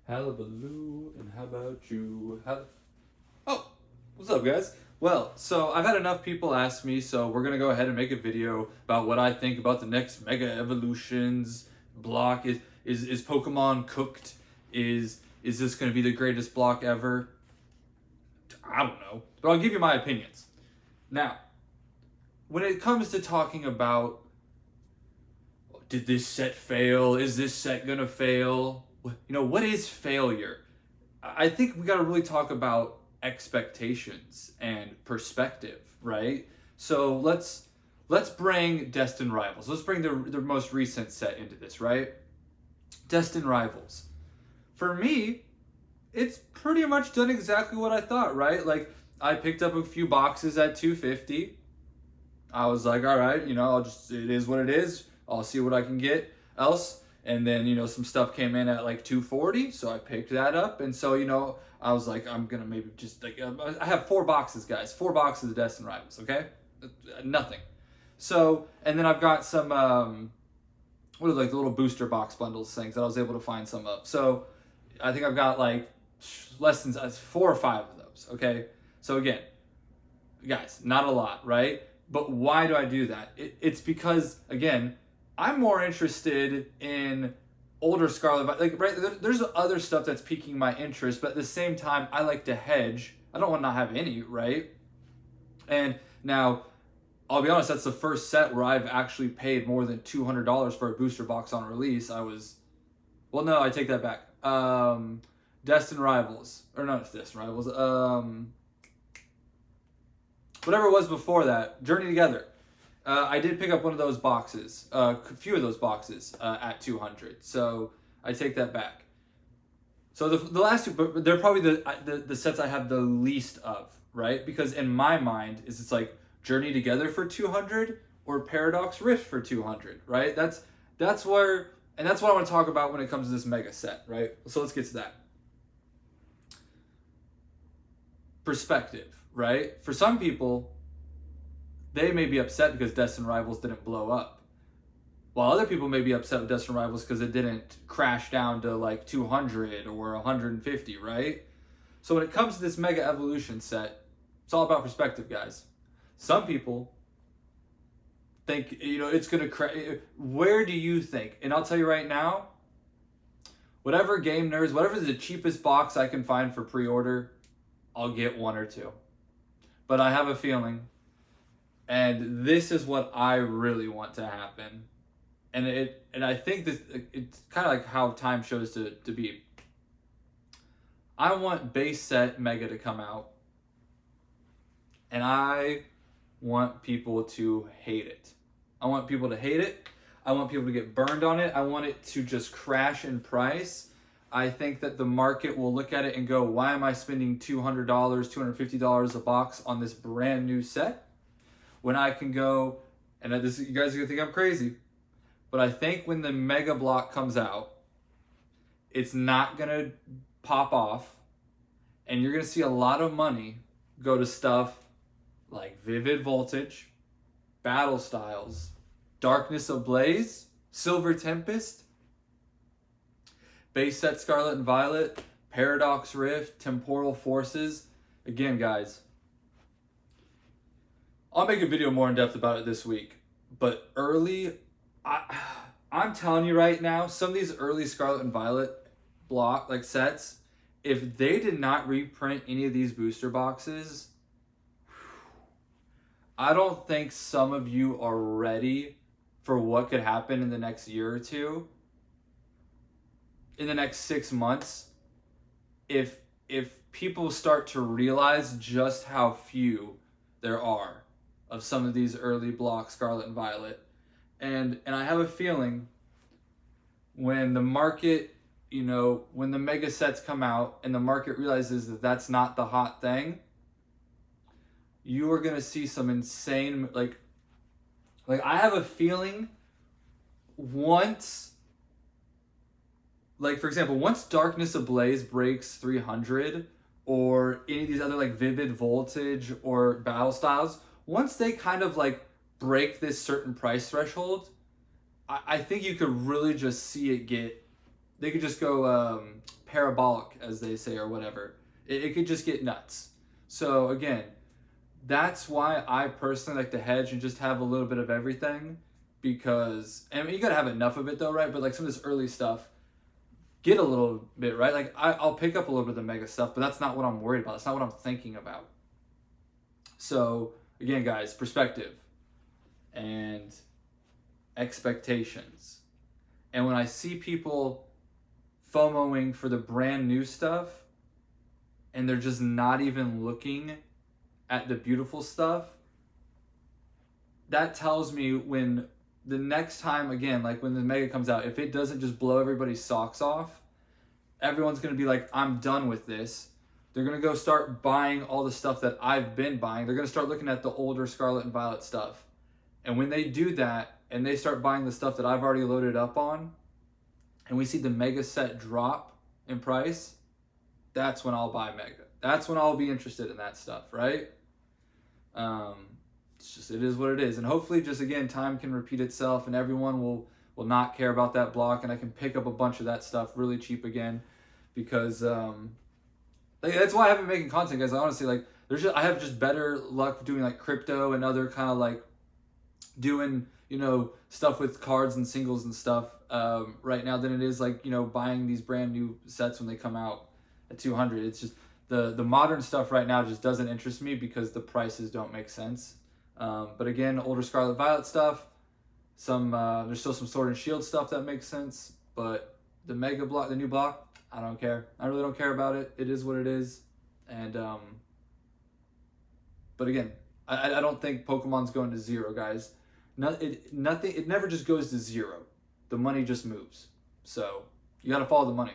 Hullabaloo, and how about you? Oh, what's up, guys? Well, so I've had enough people ask me, so we're gonna go ahead and make a video about what I think about the next Mega Evolutions block. Is Pokemon cooked? Is this gonna be the greatest block ever? I don't know, but I'll give you my opinions. Now, when it comes to talking about did this set fail? Is this set gonna fail? What is failure? I think we got to really talk about expectations and perspective, right? So let's bring Destined Rivals. Let's bring the most recent set into this, right? Destined Rivals. For me, it's pretty much done exactly what I thought, right? Like I picked up a few boxes at 250. I was like, all right, it is what it is. I'll see what I can get else. And then, some stuff came in at like 240, so I picked that up. And so, I was like, I'm gonna maybe just like, I have 4 boxes, guys, 4 boxes of Destined Rivals, okay? Nothing. So, and then I've got some, what are like the little booster box bundles things that I was able to find some of. So I think I've got like less than 4 or 5 of those, okay? So again, guys, not a lot, right? But why do I do that? It's because, again, I'm more interested in older Scarlet, like, right? There's other stuff that's piquing my interest, but at the same time, I like to hedge. I don't want to not have any, right? And now, I'll be honest, that's the first set where I've actually paid more than $200 for a booster box on release. Well, no, I take that back. Destined Rivals, or not Destined Rivals, whatever it was before that, Journey Together. I did pick up one of those boxes, a few of those boxes at 200. So I take that back. So the last two, but they're probably the sets I have the least of, right? Because in my mind, it's like Journey Together for 200 or Paradox Rift for 200, right? That's where, and that's what I want to talk about when it comes to this mega set, right? So let's get to that. Perspective, right? For some people, they may be upset because Destined Rivals didn't blow up, while other people may be upset with Destined Rivals because it didn't crash down to like 200 or 150, right? So when it comes to this Mega Evolution set, it's all about perspective, guys. Some people think, it's going to crash. Where do you think? And I'll tell you right now, whatever game nerds, whatever the cheapest box I can find for pre-order, I'll get 1 or 2. But I have a feeling, and this is what I really want to happen. And I think this, it's kind of like how time shows to be. I want base set Mega to come out, and I want people to hate it. I want people to hate it. I want people to get burned on it. I want it to just crash in price. I think that the market will look at it and go, why am I spending $200, $250 a box on this brand new set when I can go, and this, you guys are gonna think I'm crazy, but I think when the Mega Block comes out, it's not gonna pop off, and you're gonna see a lot of money go to stuff like Vivid Voltage, Battle Styles, Darkness Ablaze, Silver Tempest, base set Scarlet and Violet, Paradox Rift, Temporal Forces. Again, guys, I'll make a video more in depth about it this week. But I'm telling you right now, some of these early Scarlet and Violet block like sets, if they did not reprint any of these booster boxes, I don't think some of you are ready for what could happen in the next year or two, in the next 6 months, if people start to realize just how few there are of some of these early block Scarlet and Violet. And I have a feeling when the market, when the mega sets come out and the market realizes that that's not the hot thing, you are going to see some insane, like I have a feeling once, like for example, once Darkness Ablaze breaks 300 or any of these other like Vivid Voltage or Battle Styles, once they kind of like break this certain price threshold, I think you could really just see it get they could just go parabolic, as they say, or whatever. It could just get nuts. So again, that's why I personally like to hedge and just have a little bit of everything, because, I mean, you gotta have enough of it though, right? But like some of this early stuff, get a little bit, right? Like I'll pick up a little bit of the mega stuff, but that's not what I'm worried about. That's not what I'm thinking about. So again, guys, perspective and expectations. And when I see people FOMOing for the brand new stuff and they're just not even looking at the beautiful stuff, that tells me when the next time, again, like when the mega comes out, if it doesn't just blow everybody's socks off, everyone's going to be like, I'm done with this. They're going to go start buying all the stuff that I've been buying. They're going to start looking at the older Scarlet and Violet stuff. And when they do that and they start buying the stuff that I've already loaded up on, and we see the mega set drop in price, that's when I'll buy mega. That's when I'll be interested in that stuff, right? It's just, it is what it is. And hopefully just, again, time can repeat itself and everyone will not care about that block, and I can pick up a bunch of that stuff really cheap again, because like, that's why I haven't been making content, guys. I honestly, like, I have just better luck doing like crypto and other kind of like doing, you know, stuff with cards and singles and stuff right now than it is like, you know, buying these brand new sets when they come out at 200. It's just the modern stuff right now just doesn't interest me because the prices don't make sense. But again, older Scarlet Violet stuff, there's still some Sword and Shield stuff that makes sense, but the mega block, the new block, I don't care. I really don't care about it. It is what it is. And but again, I don't think Pokemon's going to zero, guys. It never just goes to zero. The money just moves. So you got to follow the money.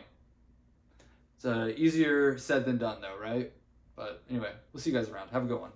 It's easier said than done, though, right? But anyway, we'll see you guys around. Have a good one.